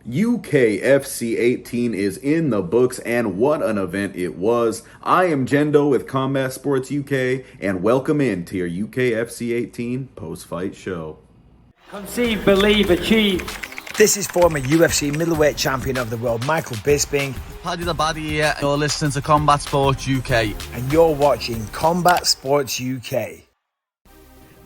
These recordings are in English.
UKFC 18 is in the books, and what an event it was. I am Jendo with Combat Sports UK, and welcome in to your UKFC 18 post-fight show. Conceive, believe, achieve. This is former UFC middleweight champion of the world, Michael Bisping. Paddy the Baddy here, you're listening to Combat Sports UK. And you're watching Combat Sports UK.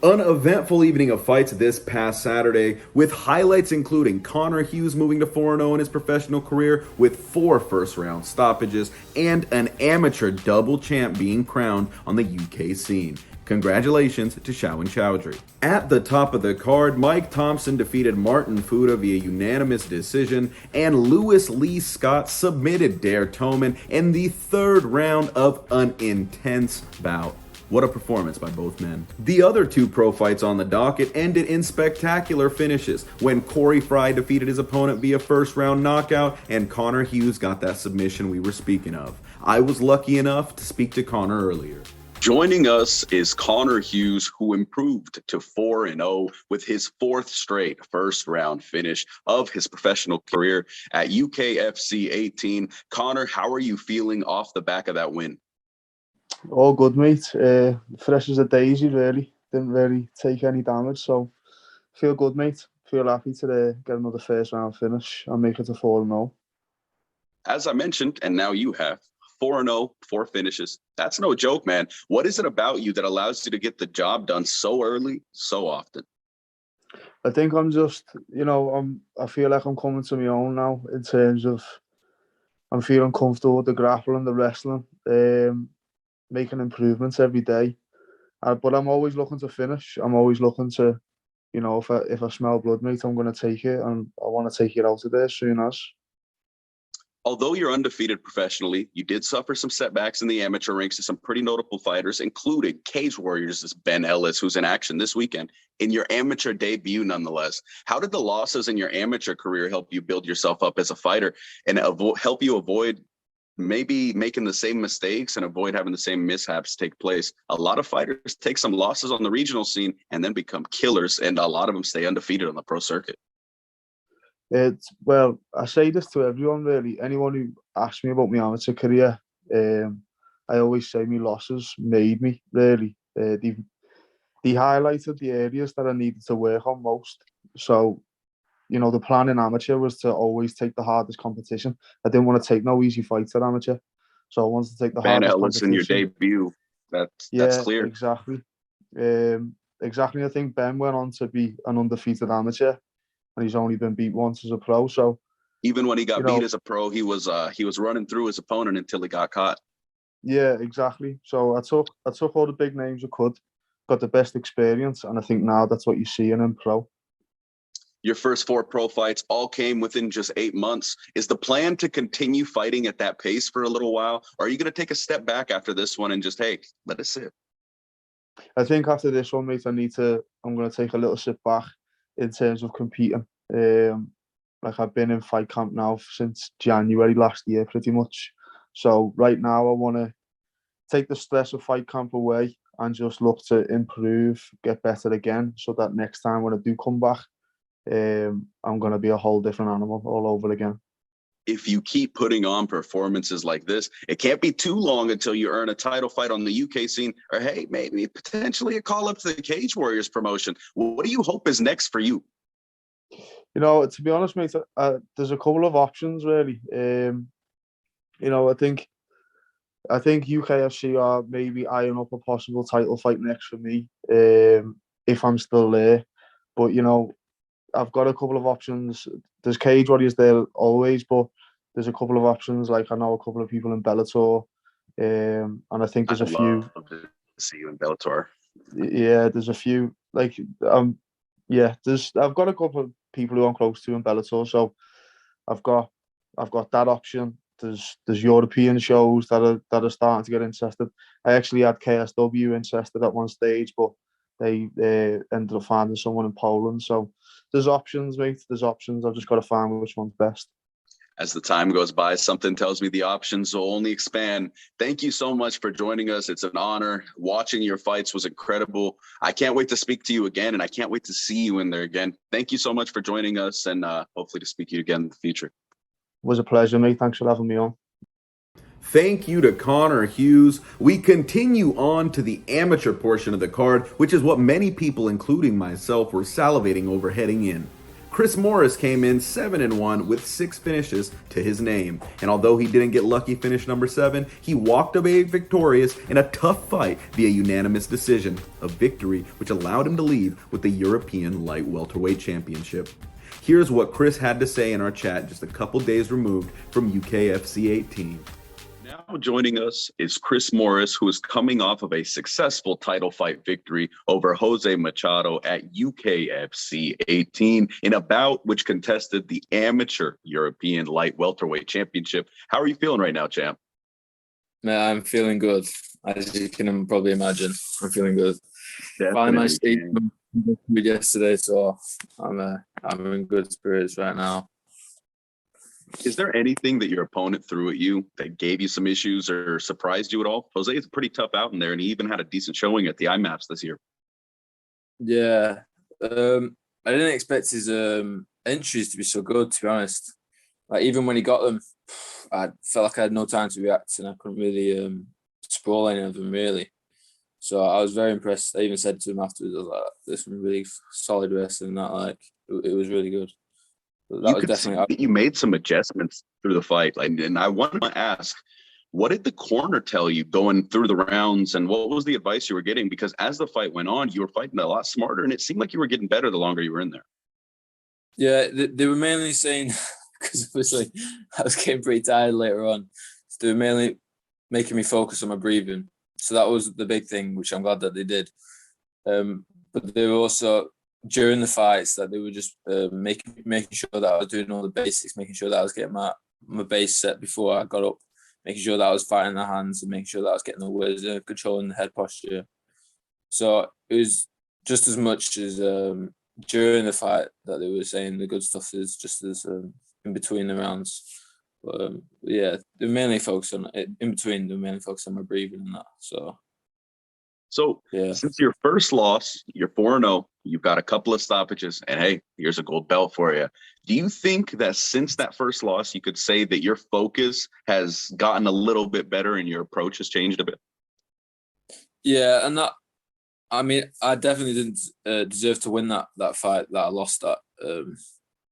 An eventful evening of fights this past Saturday, with highlights including Connor Hughes moving to 4-0 in his professional career with 4 first-round stoppages, and an amateur double champ being crowned on the UK scene. Congratulations to Shawon Choudhury. At the top of the card, Mike Thompson defeated Martin Fuda via unanimous decision, and Lewis Lee Scott submitted Dare Toman in the third round of an intense bout. What a performance by both men. The other 2 pro fights on the docket ended in spectacular finishes when Corey Fry defeated his opponent via first round knockout and Connor Hughes got that submission we were speaking of. I was lucky enough to speak to Connor earlier. Joining us is Connor Hughes, who improved to 4-0 with his 4th straight first-round finish of his professional career at UKFC 18. Connor, how are you feeling off the back of that win? All good, mate. Fresh as a daisy, really. Didn't really take any damage, so feel good, mate. Feel happy to get another first-round finish and make it to 4-0. As I mentioned, and now you have, 4-0, 4 finishes. That's no joke, man. What is it about you that allows you to get the job done so early, so often? I think I'm just, I feel like I'm coming to my own now in terms of I'm feeling comfortable with the grappling, the wrestling, making improvements every day. But I'm always looking to finish. I'm always looking to, if I smell blood, mate, I'm going to take it, and I want to take it out of there as soon as. Although you're undefeated professionally, you did suffer some setbacks in the amateur ranks to some pretty notable fighters, including Cage Warriors' Ben Ellis, who's in action this weekend, in your amateur debut nonetheless. How did the losses in your amateur career help you build yourself up as a fighter and help you avoid maybe making the same mistakes and avoid having the same mishaps take place? A lot of fighters take some losses on the regional scene and then become killers, and a lot of them stay undefeated on the pro circuit. Well, I say this to everyone, really. Anyone who asks me about my amateur career, I always say my losses made me, really. They highlighted the areas that I needed to work on most. So, the plan in amateur was to always take the hardest competition. I didn't want to take no easy fights at amateur. So I wanted to take the Ben hardest Ellis competition. in your debut. That's clear. Exactly. Exactly. I think Ben went on to be an undefeated amateur, and he's only been beat once as a pro. So even when he got beat as a pro, he was running through his opponent until he got caught. Yeah, exactly. So I took all the big names I could, got the best experience, and I think now that's what you see in pro. Your first 4 pro fights all came within just 8 months. Is the plan to continue fighting at that pace for a little while? Or are you going to take a step back after this one and just, hey, let it sit? I think after this one, mate, I'm going to take a little sit back in terms of competing. I've been in fight camp now since January last year, pretty much. So right now I want to take the stress of fight camp away and just look to improve, get better again, so that next time when I do come back, I'm going to be a whole different animal all over again. If you keep putting on performances like this, it can't be too long until you earn a title fight on the UK scene, or hey, maybe potentially a call up to the Cage Warriors promotion. What do you hope is next for you? To be honest, mate, there's a couple of options really. I think UKFC are maybe eyeing up a possible title fight next for me, if I'm still there. But I've got a couple of options. There's Cage Warriors there always, but there's a couple of options. Like I know a couple of people in Bellator, and I think there's a few. I'd love to see you in Bellator. Yeah, there's a few. I've got a couple of people who I'm close to in Bellator, so I've got that option. There's European shows that are starting to get interested. I actually had KSW interested at one stage, but they ended up finding someone in Poland. So there's options, mate. There's options. I've just got to find which one's best. As the time goes by, something tells me the options will only expand. Thank you so much for joining us. It's an honor. Watching your fights was incredible. I can't wait to speak to you again, and I can't wait to see you in there again. Thank you so much for joining us, and hopefully to speak to you again in the future. It was a pleasure, mate. Thanks for having me on. Thank you to Connor Hughes. We continue on to the amateur portion of the card, which is what many people, including myself, were salivating over heading in. CHRISXMORRIS came in 7-1 with 6 finishes to his name, and although he didn't get lucky finish number 7, he walked away victorious in a tough fight via unanimous decision, a victory which allowed him to leave with the European Light Welterweight Championship. Here's what Chris had to say in our chat just a couple days removed from UKFC 18. Now joining us is CHRISXMORRIS, who is coming off of a successful title fight victory over Jose Machado at UKFC 18 in a bout which contested the amateur European Light Welterweight Championship. How are you feeling right now, champ? Man, I'm feeling good. As you can probably imagine, I'm feeling good. Finally managed to eat food yesterday, so I'm in good spirits right now. Is there anything that your opponent threw at you that gave you some issues or surprised you at all? Jose is pretty tough out in there, and he even had a decent showing at the IMAPs this year. Yeah, I didn't expect his entries to be so good, to be honest. Like, even when he got them, I felt like I had no time to react, and I couldn't really sprawl any of them, really. So I was very impressed. I even said to him afterwards, I was like, "This was really solid wrestling." That, like, it was really good. You could see that you made some adjustments through the fight, and I want to ask, what did the corner tell you going through the rounds, and what was the advice you were getting? Because as the fight went on, you were fighting a lot smarter, and it seemed like you were getting better the longer you were in there. Yeah, they were mainly saying, because obviously I was getting pretty tired later on, so they were mainly making me focus on my breathing. So that was the big thing, which I'm glad that they did. But they were also, during the fights, that they were just making sure that I was doing all the basics, making sure that I was getting my base set before I got up, making sure that I was fighting the hands, and making sure that I was getting the words, controlling the head posture. So it was just as much as during the fight that they were saying the good stuff is just as in between the rounds. But yeah, they mainly focus on it in between. They mainly focus on my breathing and that. So yeah. Since your first loss, you're 4-0, you've got a couple of stoppages, and hey, here's a gold belt for you. Do you think that since that first loss, you could say that your focus has gotten a little bit better and your approach has changed a bit? Yeah, and that, I mean, I definitely didn't deserve to win that fight that I lost that.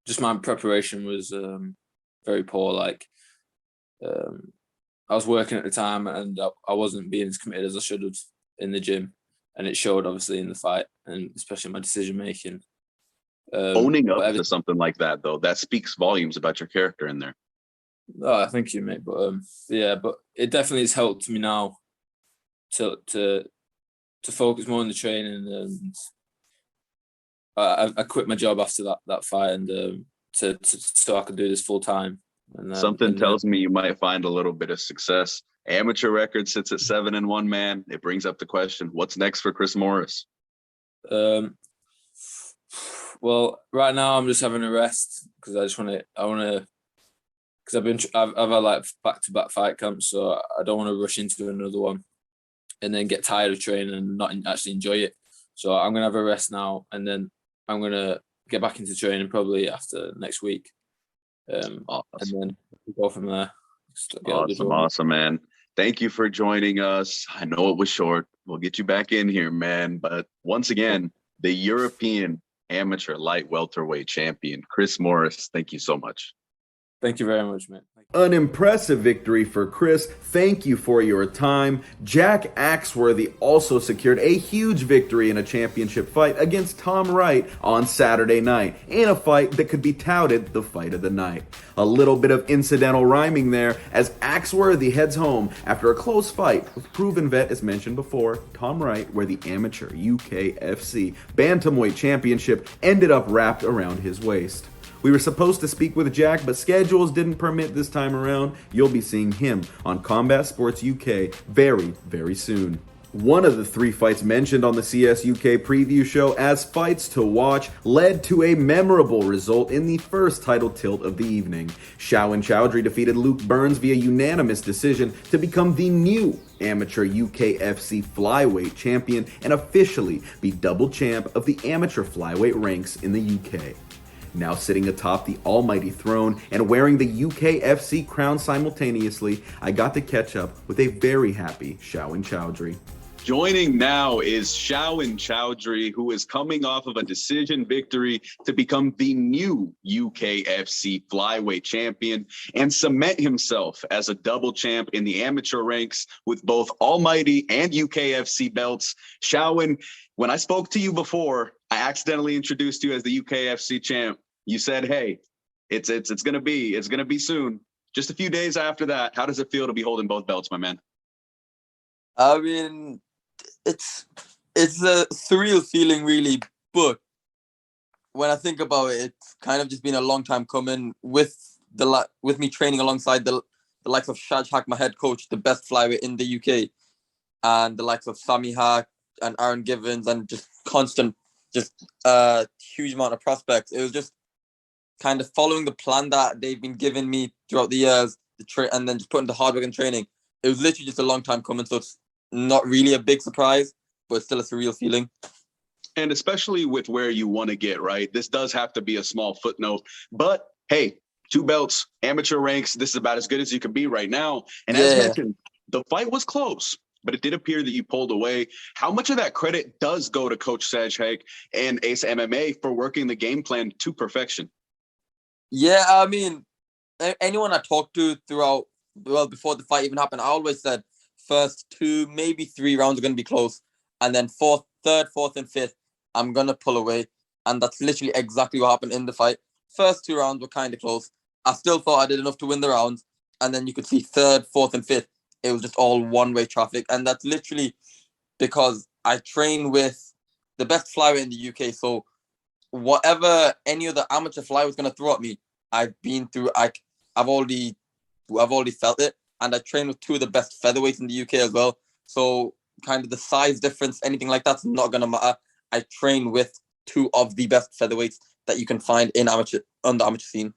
Just my preparation was very poor. Like, I was working at the time, and I wasn't being as committed as I should have in the gym, and it showed obviously in the fight, and especially my decision making. Owning up to something like that, though, that speaks volumes about your character in there. Oh, thank you, mate. But yeah, but it definitely has helped me now to focus more on the training. And I quit my job after that fight, and so I could do this full time. And something tells me you might find a little bit of success. Amateur record sits at 7-1, man. It brings up the question, what's next for CHRISXMORRIS? Well, right now I'm just having a rest because because I've had like back-to-back fight camps, so I don't want to rush into another one and then get tired of training and not actually enjoy it. So I'm gonna have a rest now, and then I'm gonna get back into training probably after next week. Awesome. And then we'll go from there. Awesome, man. Thank you for joining us. I know it was short. We'll get you back in here, man. But once again, the European Amateur Light Welterweight Champion, CHRISXMORRIS, thank you so much. Thank you very much, man. An impressive victory for Chris. Thank you for your time. Jack Axworthy also secured a huge victory in a championship fight against Tom Wright on Saturday night, in a fight that could be touted the fight of the night. A little bit of incidental rhyming there, as Axworthy heads home after a close fight with proven vet, as mentioned before, Tom Wright, where the amateur UKFC Bantamweight Championship ended up wrapped around his waist. We were supposed to speak with Jack, but schedules didn't permit this time around. You'll be seeing him on Combat Sports UK very, very soon. One of the 3 fights mentioned on the CS UK preview show as fights to watch led to a memorable result in the first title tilt of the evening. Shawon Choudhury defeated Luke Burns via unanimous decision to become the new amateur UKFC flyweight champion and officially be double champ of the amateur flyweight ranks in the UK. Now sitting atop the almighty throne and wearing the UKFC crown simultaneously, I got to catch up with a very happy Shawon Choudhury. Joining now is Shawon Choudhury, who is coming off of a decision victory to become the new UKFC flyweight champion and cement himself as a double champ in the amateur ranks with both Almighty and UKFC belts. Shawon, when I spoke to you before, I accidentally introduced you as the UKFC champ. You said, "Hey, it's gonna be soon." Just a few days after that, how does it feel to be holding both belts, my man? I mean, it's a surreal feeling, really. But when I think about it, it's kind of just been a long time coming. With me training alongside the likes of Shajhak, my head coach, the best flyweight in the UK, and the likes of Sami Hack and Aaron Givens, and just constant, huge amount of prospects. It was just kind of following the plan that they've been giving me throughout the years, and then just putting the hard work in training. It was literally just a long time coming, so it's not really a big surprise, but it's still a surreal feeling. And especially with where you want to get, right? This does have to be a small footnote. But hey, 2 belts, amateur ranks, this is about as good as you can be right now. And as mentioned, the fight was close, but it did appear that you pulled away. How much of that credit does go to Coach Shajhak and Ace MMA for working the game plan to perfection? Yeah, I mean, anyone I talked to before the fight even happened, I always said first 2, maybe 3 rounds are going to be close. And then third, fourth, and fifth, I'm going to pull away. And that's literally exactly what happened in the fight. First 2 rounds were kind of close. I still thought I did enough to win the rounds. And then you could see third, fourth, and fifth, it was just all one-way traffic. And that's literally because I train with the best flyweight in the UK. So whatever any other amateur flyweight was going to throw at me, I've been through. I've already felt it. And I train with 2 of the best featherweights in the UK as well. So kind of the size difference, anything like that's not going to matter. I train with 2 of the best featherweights that you can find on the amateur scene.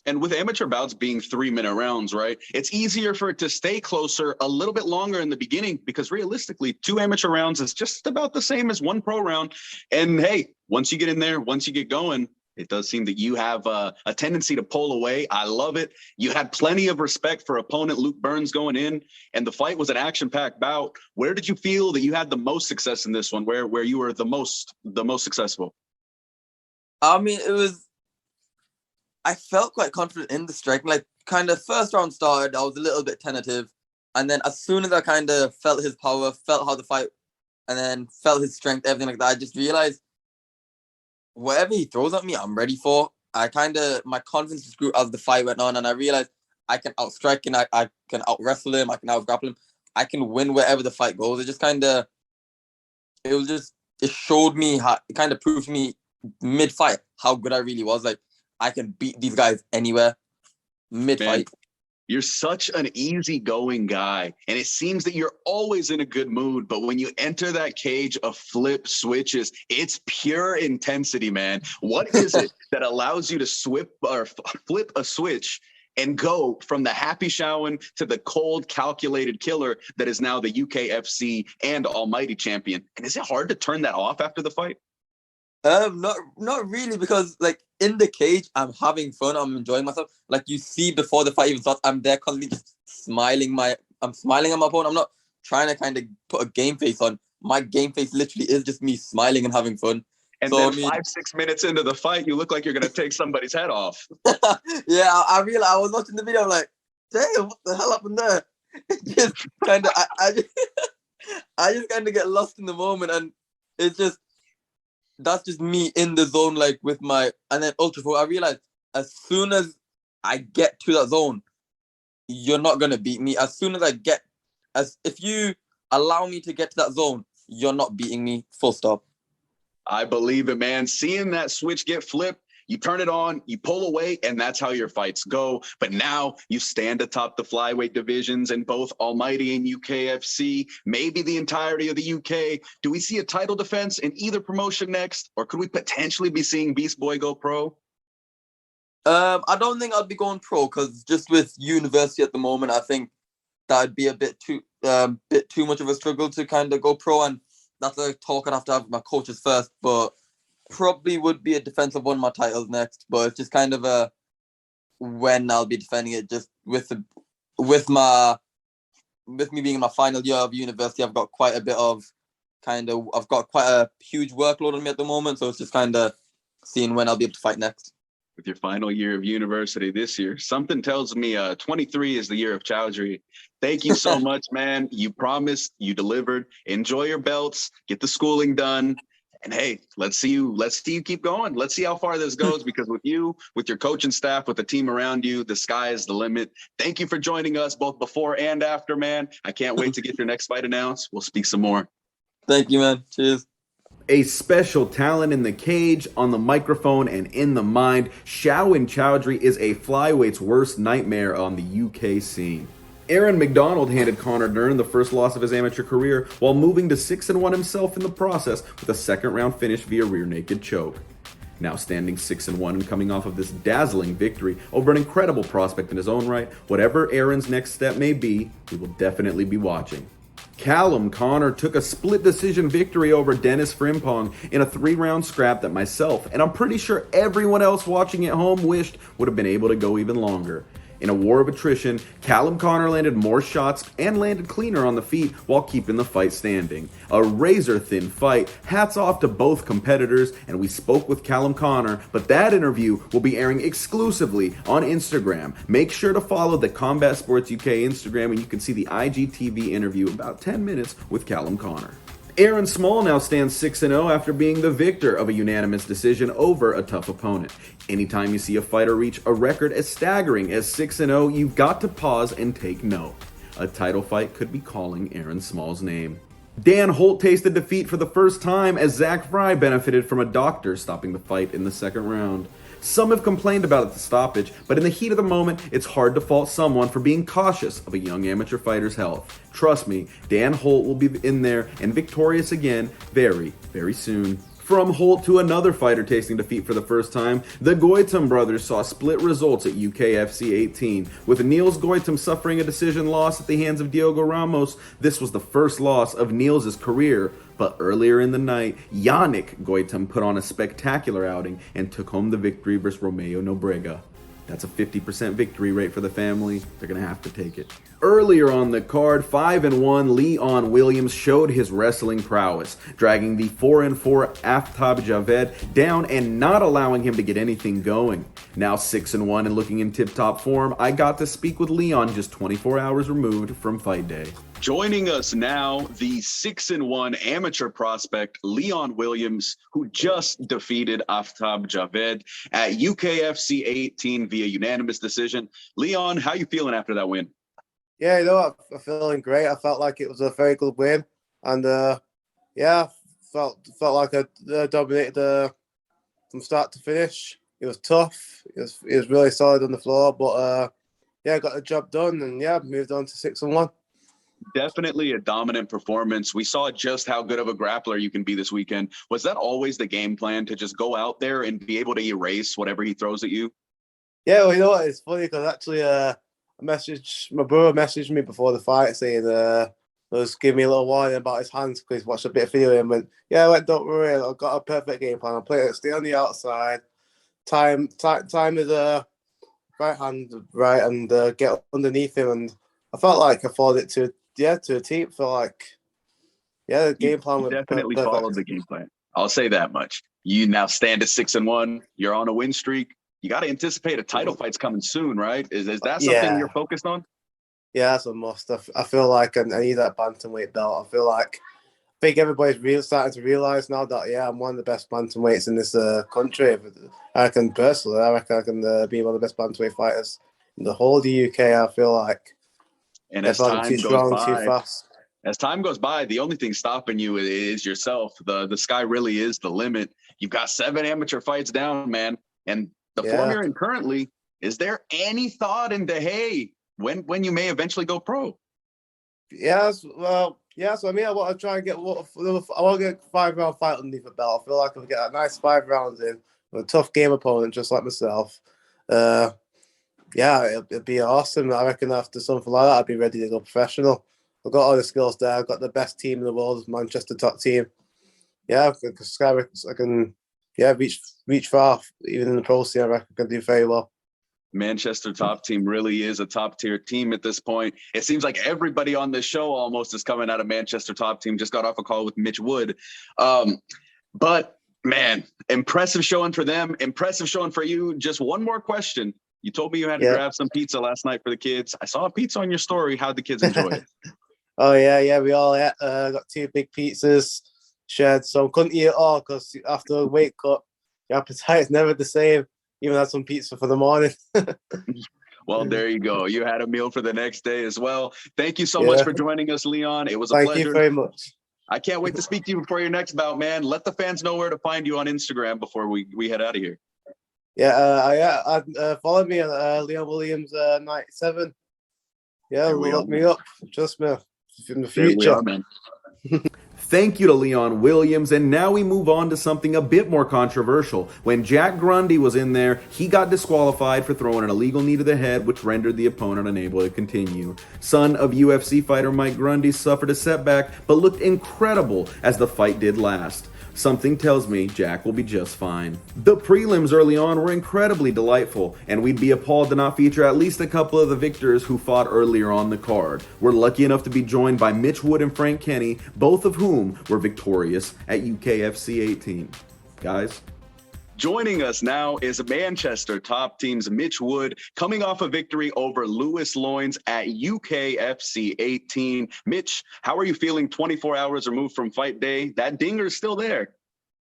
And with amateur bouts being 3-minute rounds, right, it's easier for it to stay closer a little bit longer in the beginning because realistically, 2 amateur rounds is just about the same as 1 pro round. And hey, once you get in there, once you get going, it does seem that you have a tendency to pull away. I love it. You had plenty of respect for opponent Luke Burns going in, and the fight was an action-packed bout. Where did you feel that you had the most success in this one? Where you were the most successful? I mean, I felt quite confident in the striking. Like, kind of first round started, I was a little bit tentative. And then as soon as I kind of felt his power, felt how the fight, and then felt his strength, everything like that, I just realized whatever he throws at me, I'm ready for. My confidence just grew as the fight went on, and I realized I can outstrike him, I can out-wrestle him, I can out-grapple him, I can win wherever the fight goes. It showed me it kind of proved to me mid-fight how good I really was. Like, I can beat these guys anywhere mid-fight. Man, you're such an easygoing guy, and it seems that you're always in a good mood. But when you enter that cage of flip switches, it's pure intensity, man. What is it that allows you to flip a switch and go from the happy Shawon to the cold, calculated killer that is now the UKFC and Almighty champion? And is it hard to turn that off after the fight? Not really, because like in the cage, I'm having fun. I'm enjoying myself. Like you see before the fight even starts, I'm there constantly just smiling. I'm smiling at my opponent. I'm not trying to kind of put a game face on. My game face literally is just me smiling and having fun. And then 5-6 minutes into the fight, you look like you're gonna take somebody's head off. Yeah, I realized I was watching the video. I'm like, damn, what the hell happened there? It just kind of, I just kind of get lost in the moment, and it's just. That's just me in the zone, like with and then Ultra 4, I realized as soon as I get to that zone, you're not going to beat me. As soon as if you allow me to get to that zone, you're not beating me, full stop. I believe it, man. Seeing that switch get flipped, You turn it on, you pull away, and that's how your fights go. But now you stand atop the flyweight divisions in both Almighty and UKFC, maybe the entirety of the UK. Do we see a title defense in either promotion next, or could we potentially be seeing Beast Boy go pro? I don't think I'd be going pro because just with university at the moment, I think that'd be a bit too much of a struggle to kind of go pro, and that's a talk I'd have to have with my coaches first. But probably would be a defense of one of my titles next, but it's just kind of when I'll be defending it. Just with me being in my final year of university, I've got quite a huge workload on me at the moment, so it's just kind of seeing when I'll be able to fight next. With your final year of university this year, something tells me 23 is the year of Choudhury. Thank you so much, man. You promised, you delivered. Enjoy your belts, get the schooling done. And hey, let's see you keep going. Let's see how far this goes, because with you, with your coaching staff, with the team around you, the sky is the limit. Thank you for joining us both before and after, man. I can't wait to get your next fight announced. We'll speak some more. Thank you, man. Cheers. A special talent in the cage, on the microphone, and in the mind, Shawon Choudhury is a flyweight's worst nightmare on the UK scene. Aaron McDonald handed Conor Dern the first loss of his amateur career while moving to 6-1 himself in the process with a second-round finish via rear naked choke. Now standing 6-1 and coming off of this dazzling victory over an incredible prospect in his own right, whatever Aaron's next step may be, we will definitely be watching. Callum Conor took a split decision victory over Dennis Frimpong in a 3-round scrap that myself, and I'm pretty sure everyone else watching at home, wished would have been able to go even longer. In a war of attrition, Callum Conor landed more shots and landed cleaner on the feet while keeping the fight standing. A razor-thin fight. Hats off to both competitors, and we spoke with Callum Conor, but that interview will be airing exclusively on Instagram. Make sure to follow the Combat Sports UK Instagram, and you can see the IGTV interview, about 10 minutes, with Callum Conor. Aaron Small now stands 6-0 after being the victor of a unanimous decision over a tough opponent. Anytime you see a fighter reach a record as staggering as 6-0, you've got to pause and take note. A title fight could be calling Aaron Small's name. Dan Holt tasted defeat for the first time as Zach Fry benefited from a doctor stopping the fight in the second round. Some have complained about the stoppage, but in the heat of the moment, it's hard to fault someone for being cautious of a young amateur fighter's health. Trust me, Dan Holt will be in there and victorious again very, very soon. From Holt to another fighter tasting defeat for the first time, the Goitom brothers saw split results at UKFC 18, with Niels Goitom suffering a decision loss at the hands of Diogo Ramos. This was the first loss of Niels' career, but earlier in the night, Yannick Goitom put on a spectacular outing and took home the victory versus Romeo Nobrega. That's a 50% victory rate for the family. They're going to have to take it. Earlier on the card, 5-1 Leon Williams showed his wrestling prowess, dragging the 4-4 Aftab Javed down and not allowing him to get anything going. Now 6-1 and looking in tip-top form, I got to speak with Leon just 24 hours removed from fight day. Joining us now, the 6-1 amateur prospect, Leon Williams, who just defeated Aftab Javed at UKFC 18 via unanimous decision. Leon, how you feeling after that win? Yeah, I'm feeling great. I felt like it was a very good win. And, felt like I dominated from start to finish. It was tough. It was really solid on the floor. But, got the job done. And, moved on to 6-1. Definitely a dominant performance. We saw just how good of a grappler you can be this weekend. Was that always the game plan, to just go out there and be able to erase whatever he throws at you? Yeah, well, you know what? It's funny because actually my brother messaged me before the fight saying was giving me a little warning about his hands because he's watched a bit of video and went, don't worry, I've got a perfect game plan. I'll play it, stay on the outside, time is right hand right and get underneath him. And I felt like I followed it to a team. Felt like the game plan was definitely perfect. followed the game plan. I'll say that much. You now stand at 6-1. You're on a win streak. You got to anticipate a title fight's coming soon, right? Is that something you're focused on? Yeah, that's a must. I feel like I need that bantamweight belt. I think everybody's starting to realize now that I'm one of the best bantamweights in this country. I reckon I can be one of the best bantamweight fighters in the whole of the UK. I feel like. And as time goes by, the only thing stopping you is yourself. The sky really is the limit. You've got 7 amateur fights down, man. And the Yeah. form you're in currently, is there any thought into, hey, when you may eventually go pro? Yes, well, yes. I mean, I want to try and get I want to get 5-round fight underneath the belt. I feel like I'll get a nice 5 rounds in with a tough game opponent, just like myself. Yeah, it'd be awesome. I reckon after something like that, I'd be ready to go professional. I've got all the skills there. I've got the best team in the world, Manchester top team. Yeah, I can reach far, even in the pro scene. I reckon I can do very well. Manchester top team really is a top tier team at this point. It seems like everybody on this show almost is coming out of Manchester top team. Just got off a call with MITCHWOOD. But man, impressive showing for them. Impressive showing for you. Just one more question. You told me you had to grab some pizza last night for the kids. I saw a pizza on your story. How'd the kids enjoy it? Oh yeah. We all got 2 big pizzas shared. So couldn't eat it all because after a weight cut, your appetite is never the same. Even had some pizza for the morning. Well, there you go. You had a meal for the next day as well. Thank you so much for joining us, Leon. It was a pleasure. Thank you very much. I can't wait to speak to you before your next bout, man. Let the fans know where to find you on Instagram before we head out of here. Follow me on Leon Williams 97. Yeah, look me up. Trust me. In the future. There we are, man. Thank you to Leon Williams, and now we move on to something a bit more controversial. When Jack Grundy was in there, he got disqualified for throwing an illegal knee to the head, which rendered the opponent unable to continue. Son of UFC fighter Mike Grundy suffered a setback, but looked incredible as the fight did last. Something tells me Jack will be just fine. The prelims early on were incredibly delightful, and we'd be appalled to not feature at least a couple of the victors who fought earlier on the card. We're lucky enough to be joined by MITCHWOOD and Frank Kenny, both of whom were victorious at UKFC 18. Guys? Joining us now is Manchester top team's MITCHWOOD, coming off a victory over Lewis Loins at UKFC 18. Mitch, how are you feeling 24 hours removed from fight day? That dinger is still there.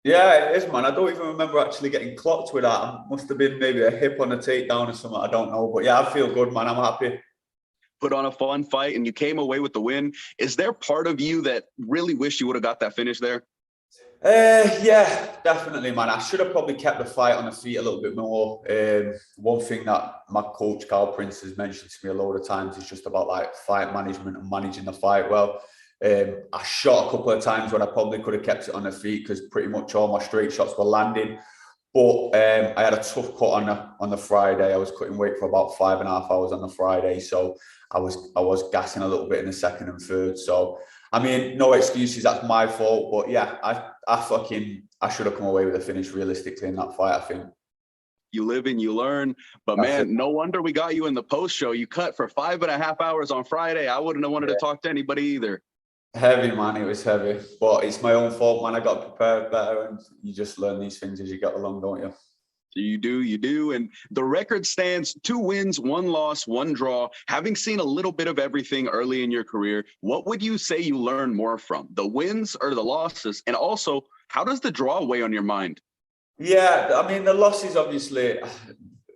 Yeah, it is, man. I don't even remember actually getting clocked with that. Must have been maybe a hip on a takedown or something. I don't know. But yeah, I feel good, man. I'm happy. Put on a fun fight and you came away with the win. Is there part of you that really wish you would have got that finish there? Yeah, definitely, man. I should have probably kept the fight on the feet a little bit more. One thing that my coach, Carl Prince, has mentioned to me a load of times is just about like fight management and managing the fight well. I shot a couple of times when I probably could have kept it on the feet because pretty much all my straight shots were landing. But I had a tough cut on the Friday. I was cutting weight for about 5.5 hours on the Friday, so I was gassing a little bit in the second and third. So I mean, no excuses. That's my fault. But yeah, I should have come away with a finish realistically in that fight, I think. You live and you learn. But man, no wonder we got you in the post show. You cut for 5.5 hours on Friday. I wouldn't have wanted to talk to anybody either. Heavy, man. It was heavy. But it's my own fault, man. I got prepared better, and you just learn these things as you get along, don't you? You do. And the record stands 2 wins, 1 loss, 1 draw. Having seen a little bit of everything early in your career, what would you say you learned more from, the wins or the losses? And also, how does the draw weigh on your mind? Yeah, I mean, the losses, obviously,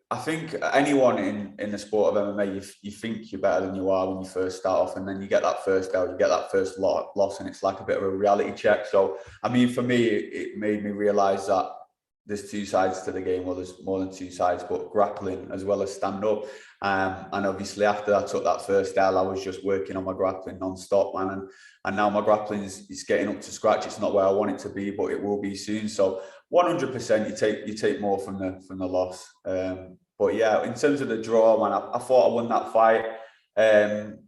I think anyone in the sport of MMA, you think you're better than you are when you first start off, and then you get that first out, you get that first loss, and it's like a bit of a reality check. So, I mean, for me, it made me realise that there's 2 sides to the game. Well, there's more than 2 sides, but grappling as well as stand up. And obviously after I took that first L, I was just working on my grappling non-stop, man. And now my grappling is getting up to scratch. It's not where I want it to be, but it will be soon. So 100% you take more from the loss. But yeah, in terms of the draw, man, I thought I won that fight.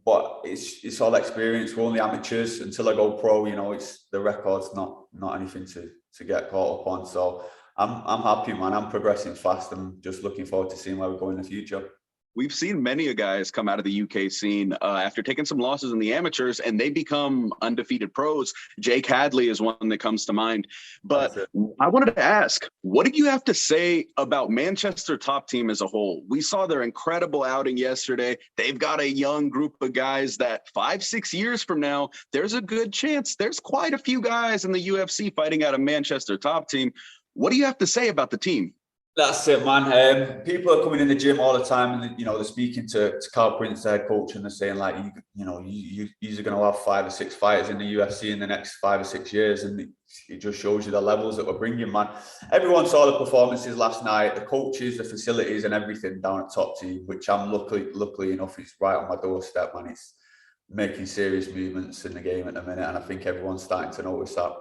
But it's all experience. We're only amateurs. Until I go pro, you know, it's the record's not anything to get caught up on. So I'm happy, man. I'm progressing fast. I'm just looking forward to seeing where we go in the future. We've seen many guys come out of the UK scene after taking some losses in the amateurs, and they become undefeated pros. Jake Hadley is one that comes to mind. But I wanted to ask, what did you have to say about Manchester top team as a whole? We saw their incredible outing yesterday. They've got a young group of guys that 5-6 years from now, there's a good chance there's quite a few guys in the UFC fighting out of Manchester top team. What do you have to say about the team? That's it, man. People are coming in the gym all the time, and they're speaking to Carl Prince, the head coach, and they're saying like, you're going to have 5 or 6 fighters in the UFC in the next 5 or 6 years, and it just shows you the levels that we're bringing, man. Everyone saw the performances last night, the coaches, the facilities, and everything down at Top Team, which I'm luckily enough, it's right on my doorstep, man. It's making serious movements in the game at the minute, and I think everyone's starting to notice that.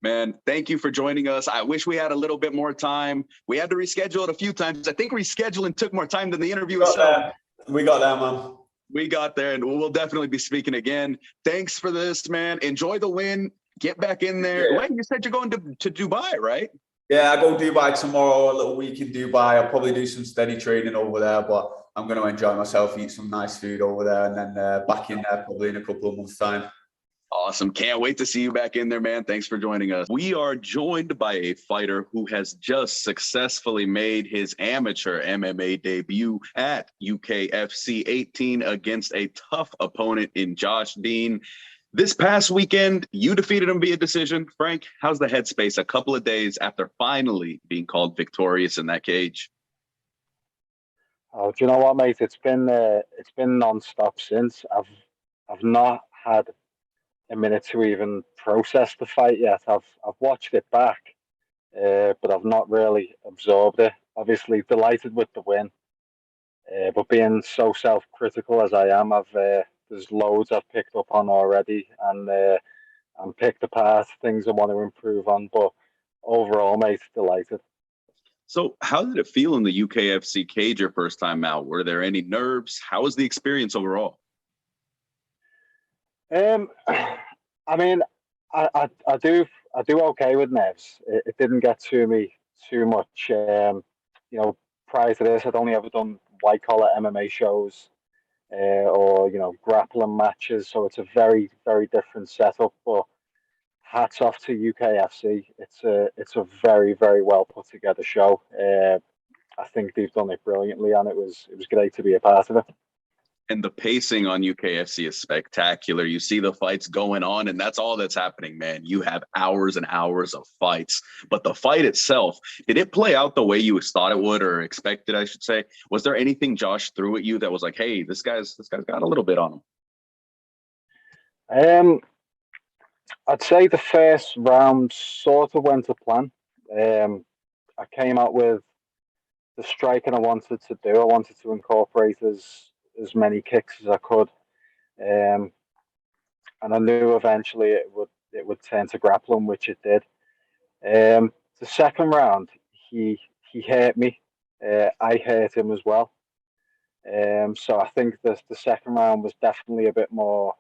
Man, thank you for joining us. I wish we had a little bit more time. We had to reschedule it a few times. I think rescheduling took more time than the interview itself. We got there, man. We got there, and we'll definitely be speaking again. Thanks for this, man. Enjoy the win. Get back in there. Yeah. Wait, you said you're going to Dubai, right? Yeah, I go Dubai tomorrow, a little week in Dubai. I'll probably do some steady training over there, but I'm going to enjoy myself, eat some nice food over there, and then back in there probably in a couple of months' time. Awesome. Can't wait to see you back in there, man. Thanks for joining us. We are joined by a fighter who has just successfully made his amateur MMA debut at UKFC 18 against a tough opponent in Josh Dean. This past weekend, you defeated him via decision. Frank, how's the headspace a couple of days after finally being called victorious in that cage? Oh, do you know what, mate? It's been non-stop since. I've not had a minute to even process the fight yet. I've watched it back, but I've not really absorbed it. Obviously, delighted with the win, but being so self-critical as I am, there's loads I've picked up on already, and I'm picked apart things I want to improve on. But overall, mate, delighted. So how did it feel in the UKFC cage your first time out? Were there any nerves? How was the experience overall? I mean, I do okay with nerves. It didn't get to me too much. Prior to this, I'd only ever done white collar MMA shows, or grappling matches. So it's a very, very different setup. But hats off to UKFC. It's a very, very well put together show. I think they've done it brilliantly, and it was great to be a part of it. And the pacing on UKFC is spectacular. You see the fights going on, and that's all that's happening, man. You have hours and hours of fights. But the fight itself, did it play out the way you thought it would, or expected, I should say? Was there anything Josh threw at you that was like, hey, this guy's got a little bit on him? I'd say the first round sort of went to plan. I came out with the striking I wanted to do. I wanted to incorporate as many kicks as I could, and I knew eventually it would turn to grappling, which it did. The second round, he hurt me. I hurt him as well. So I think the second round was definitely a bit more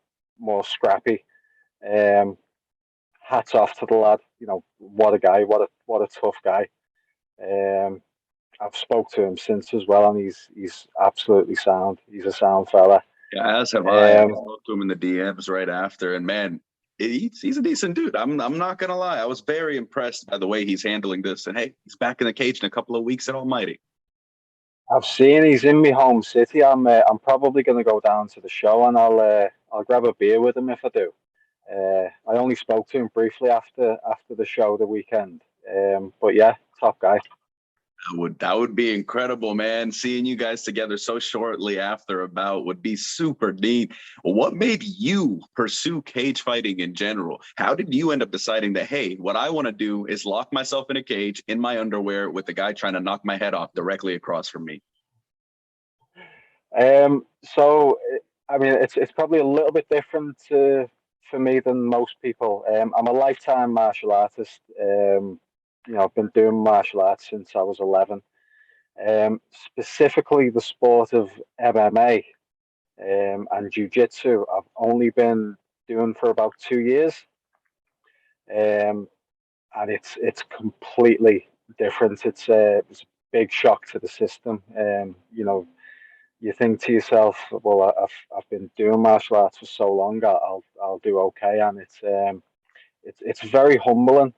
scrappy. Hats off to the lad. What a guy. What a tough guy. I've spoke to him since as well, and he's absolutely sound. He's a sound fella. Yeah, as have I. I spoke to him in the DMs right after, and man, he's a decent dude. I'm not gonna lie. I was very impressed by the way he's handling this. And hey, he's back in the cage in a couple of weeks at Almighty. I've seen he's in my home city. I'm probably gonna go down to the show, and I'll grab a beer with him if I do. I only spoke to him briefly after the show the weekend. But yeah, top guy. That would be incredible, man. Seeing you guys together so shortly after a bout would be super neat. What made you pursue cage fighting in general? How did you end up deciding that, hey, what I want to do is lock myself in a cage in my underwear with the guy trying to knock my head off directly across from me? So, I mean, it's probably a little bit different for me than most people. I'm a lifetime martial artist. I've been doing martial arts since I was 11. Specifically, the sport of MMA and jiu-jitsu, I've only been doing for about 2 years, and it's completely different. It's a big shock to the system. You think to yourself, well, I've been doing martial arts for so long, I'll do okay, and it's very humbling.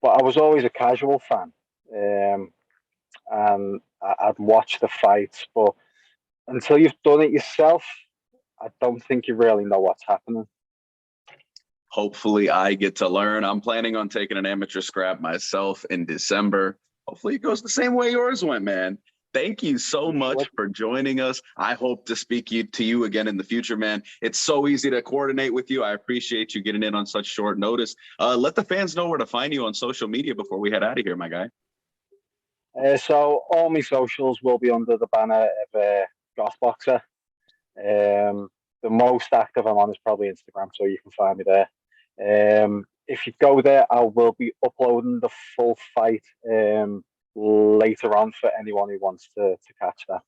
But I was always a casual fan, and I'd watch the fights. But until you've done it yourself, I don't think you really know what's happening. Hopefully, I get to learn. I'm planning on taking an amateur scrap myself in December. Hopefully it goes the same way yours went, man. Thank you so much for joining us. I hope to speak to you again in the future, man. It's so easy to coordinate with you. I appreciate you getting in on such short notice. Let the fans know where to find you on social media before we head out of here, my guy. So all my socials will be under the banner of Gothboxer. The most active I'm on is probably Instagram, so you can find me there. If you go there, I will be uploading the full fight later on for anyone who wants to catch that.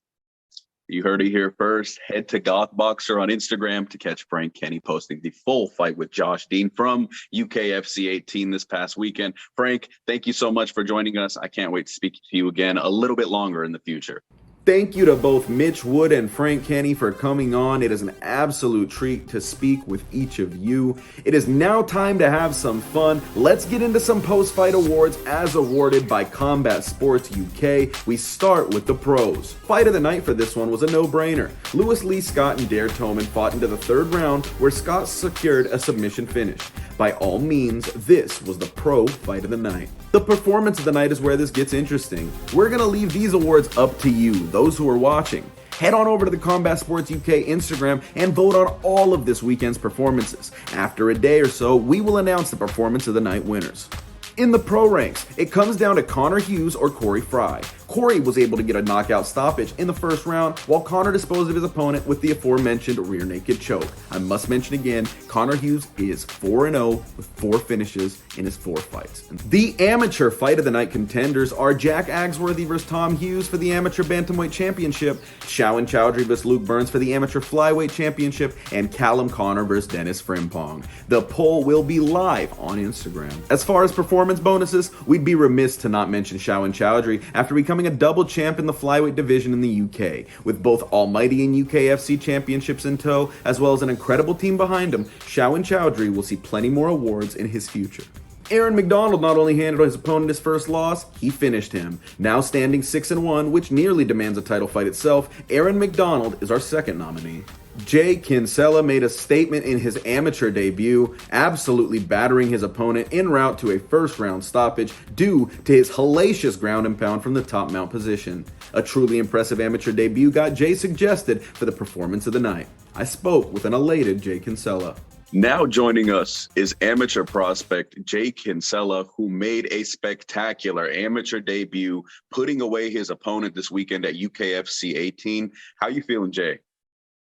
You heard it here first. Head to Gothboxer on Instagram to catch Frank Kenny posting the full fight with Josh Dean from UKFC 18 this past weekend. Frank, thank you so much for joining us. I can't wait to speak to you again a little bit longer in the future. Thank you to both Mitch Wood and Frank Kenny for coming on. It is an absolute treat to speak with each of you. It is now time to have some fun. Let's get into some post-fight awards as awarded by Combat Sports UK. We start with the pros. Fight of the night for this one was a no-brainer. Lewis Lee Scott and Dare Toman fought into the third round where Scott secured a submission finish. By all means, this was the pro fight of the night. The performance of the night is where this gets interesting. We're going to leave these awards up to you, those who are watching. Head on over to the Combat Sports UK Instagram and vote on all of this weekend's performances. After a day or so, we will announce the performance of the night winners. In the pro ranks, it comes down to Connor Hughes or Corey Fry. Corey was able to get a knockout stoppage in the first round, while Connor disposed of his opponent with the aforementioned rear naked choke. I must mention again, Connor Hughes is 4-0 with 4 finishes in his 4 fights. The amateur fight of the night contenders are Jack Agsworthy vs. Tom Hughes for the amateur bantamweight championship, Shawon Choudhury vs. Luke Burns for the amateur flyweight championship, and Callum Connor vs. Dennis Frimpong. The poll will be live on Instagram. As far as performance bonuses, we'd be remiss to not mention Shawon Choudhury after becoming a double champ in the flyweight division in the UK. With both Almighty and UKFC championships in tow, as well as an incredible team behind him, Shawon Choudhury will see plenty more awards in his future. Aaron McDonald not only handled his opponent his first loss, he finished him. Now standing 6-1, which nearly demands a title fight itself, Aaron McDonald is our second nominee. Jay Kinsella made a statement in his amateur debut, absolutely battering his opponent en route to a first-round stoppage due to his hellacious ground and pound from the top mount position. A truly impressive amateur debut got Jay suggested for the performance of the night. I spoke with an elated Jay Kinsella. Now joining us is amateur prospect Jay Kinsella, who made a spectacular amateur debut, putting away his opponent this weekend at UKFC 18. How you feeling, Jay?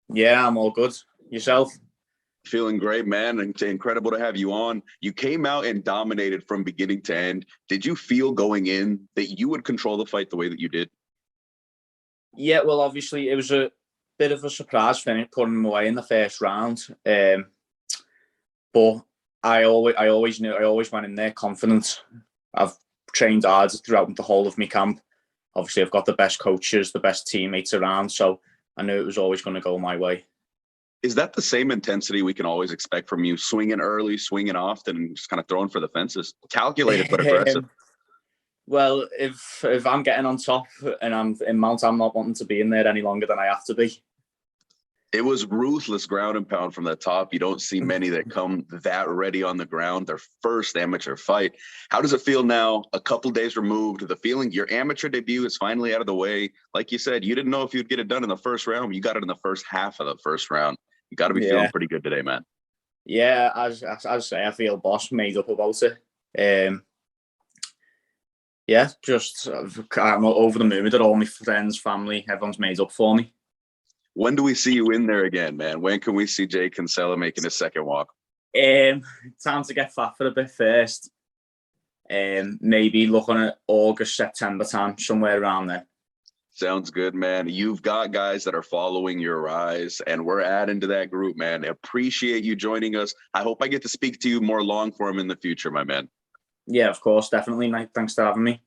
Yeah, I'm all good. Yourself? Feeling great, man. And incredible to have you on. You came out and dominated from beginning to end. Did you feel going in that you would control the fight the way that you did? Yeah, well, obviously it was a bit of a surprise finish, putting him away in the first round. But I always knew, I always went in there confident. I've trained hard throughout the whole of my camp. Obviously, I've got the best coaches, the best teammates around, so I knew it was always going to go my way. Is that the same intensity we can always expect from you? Swinging early, swinging often, and just kind of throwing for the fences? Calculated but aggressive. Well, if I'm getting on top and I'm in mount, I'm not wanting to be in there any longer than I have to be. It was ruthless ground and pound from the top. You don't see many that come that ready on the ground. Their first amateur fight. How does it feel now, a couple days removed? The feeling your amateur debut is finally out of the way. Like you said, you didn't know if you'd get it done in the first round. You got it in the first half of the first round. You got to be feeling pretty good today, man. Yeah, as I say, I feel boss made up about it. Yeah, just I'm over the moon with it. All my friends, family, everyone's made up for me. When do we see you in there again, man? When can we see Jay Kinsella making his second walk? Time to get fat for a bit first. Maybe looking at August, September time, somewhere around there. Sounds good, man. You've got guys that are following your rise, and we're adding to that group, man. Appreciate you joining us. I hope I get to speak to you more long form in the future, my man. Yeah, of course, definitely. Thanks for having me.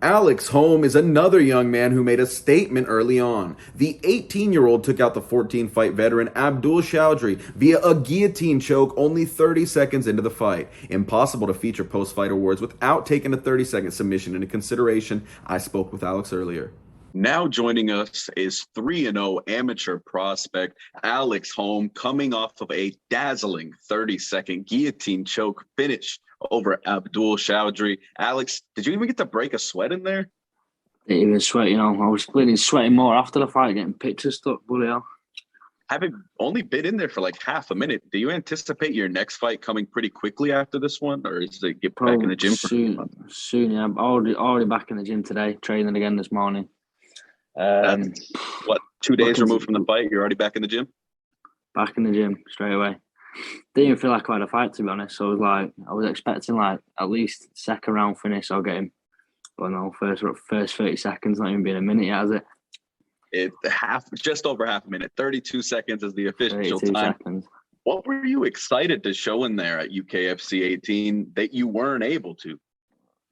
Alex Holm is another young man who made a statement early on. The 18-year-old took out the 14-fight veteran Abdul Choudhury via a guillotine choke only 30 seconds into the fight. Impossible to feature post-fight awards without taking a 30-second submission into consideration. I spoke with Alex earlier. Now joining us is 3-0 amateur prospect Alex Holm, coming off of a dazzling 30-second guillotine choke finish over Abdul Choudhury. Alex, did you even get to break a sweat in there? Didn't even sweat, you know. I was bleeding, sweating more after the fight, getting pictures stuck, bloody hell. Having only been in there for like half a minute, do you anticipate your next fight coming pretty quickly after this one, or is it get back in the gym for soon? Yeah, I'm already back in the gym today, training again this morning. That's, what, 2 days removed from the fight? You're already back in the gym? Back in the gym straight away. Didn't even feel like I had a fight, to be honest. So I was expecting like at least second round finish. I'll get him, but no, first 30 seconds, not even been a minute yet, has it? Just over half a minute. 32 seconds is the official time. Seconds. What were you excited to show in there at UKFC 18 that you weren't able to?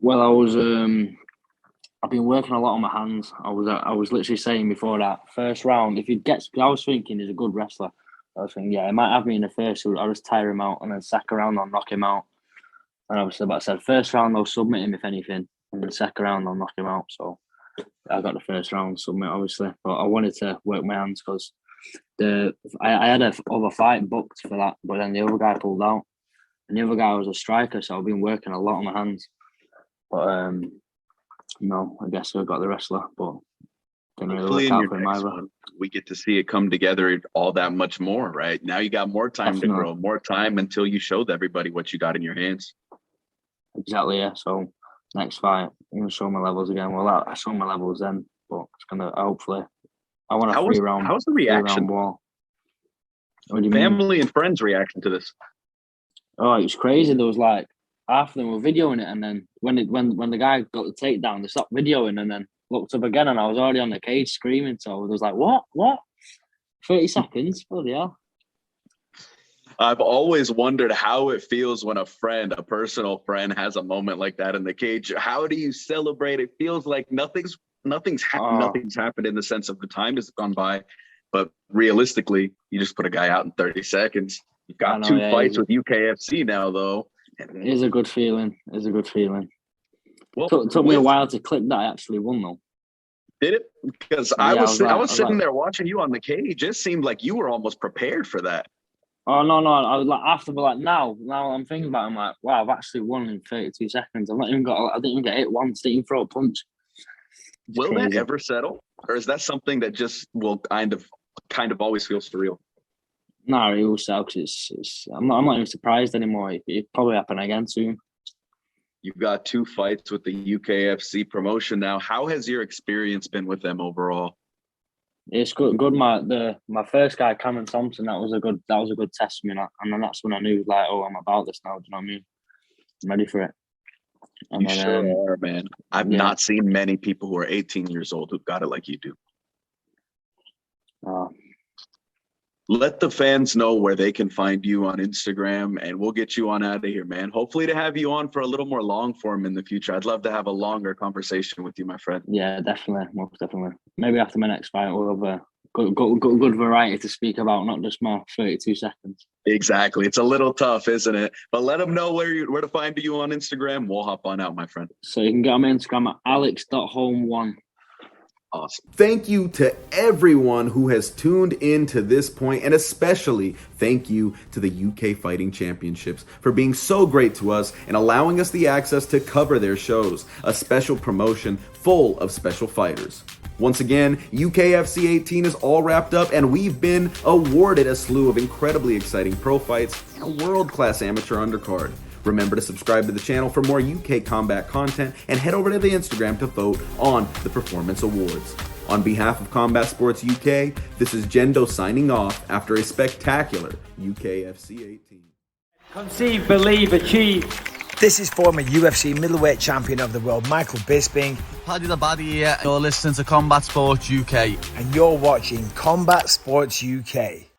Well, I was. I've been working a lot on my hands. I was literally saying before that first round, if he gets, I was thinking he's a good wrestler. I was thinking, yeah, he might have me in the first. I'll just tire him out, and then second round I'll knock him out. And obviously, but I said first round I'll submit him if anything, and then second round I'll knock him out. So I got the first round submit, obviously, but I wanted to work my hands because I had other fight booked for that, but then the other guy pulled out, and the other guy was a striker, so I've been working a lot on my hands. But no, I guess I got the wrestler, but didn't really work out for him either. We get to see it come together all that much more, right? Now you got more time to grow, more time until you showed everybody what you got in your hands. Exactly, yeah. So next fight, I'm gonna show my levels again. Well, I saw my levels then, but it's gonna hopefully. I want a three round. How's the reaction? What do you Family and friends' reaction to this? Oh, it was crazy. There was like half of them were videoing it, and then when the guy got the takedown, they stopped videoing, and then looked up again, and I was already on the cage screaming. So I was like, "What? 30 seconds? Bloody hell!" I've always wondered how it feels when a personal friend, has a moment like that in the cage. How do you celebrate? It feels like nothing's happened in the sense of the time has gone by, but realistically, you just put a guy out in 30 seconds. You've got two fights with UKFC now, though. It is a good feeling. It's a good feeling. Well, took me a while to click that I actually won, though. Did it? Because I was sitting there watching you on the cage. It seemed like you were almost prepared for that. Oh no! I was like after, but like now I'm thinking about it, I'm like, wow, I've actually won in 32 seconds. I didn't even get hit once. Didn't even throw a punch. Will that ever settle, or is that something that just will kind of always feel surreal? No, it will settle because I'm not even surprised anymore. It probably happen again soon. You've got 2 fights with the UKFC promotion now. How has your experience been with them overall? It's good. My first guy, Callum, that was a good test for me, and then that's when I knew, like, oh, I'm about this now. Do you know what I mean? I'm ready for it. And you sure are, man. I've not seen many people who are 18 years old who've got it like you do. Let the fans know where they can find you on Instagram, and we'll get you on out of here, man. Hopefully to have you on for a little more long form in the future. I'd love to have a longer conversation with you, my friend. Yeah, definitely. Most definitely. Maybe after my next fight, we'll have a good variety to speak about, not just my 32 seconds. Exactly. It's a little tough, isn't it? But let them know where to find you on Instagram. We'll hop on out, my friend. So you can get on my Instagram at alex.home1. Awesome. Thank you to everyone who has tuned in to this point, and especially thank you to the UK Fighting Championships for being so great to us and allowing us the access to cover their shows, a special promotion full of special fighters. Once again, UKFC 18 is all wrapped up, and we've been awarded a slew of incredibly exciting pro fights and a world-class amateur undercard. Remember to subscribe to the channel for more UK combat content, and head over to the Instagram to vote on the performance awards. On behalf of Combat Sports UK, this is Jendo signing off after a spectacular UKFC 18. Conceive, believe, achieve. This is former UFC middleweight champion of the world, Michael Bisping. Paddy the Baddy here. You're listening to Combat Sports UK. And you're watching Combat Sports UK.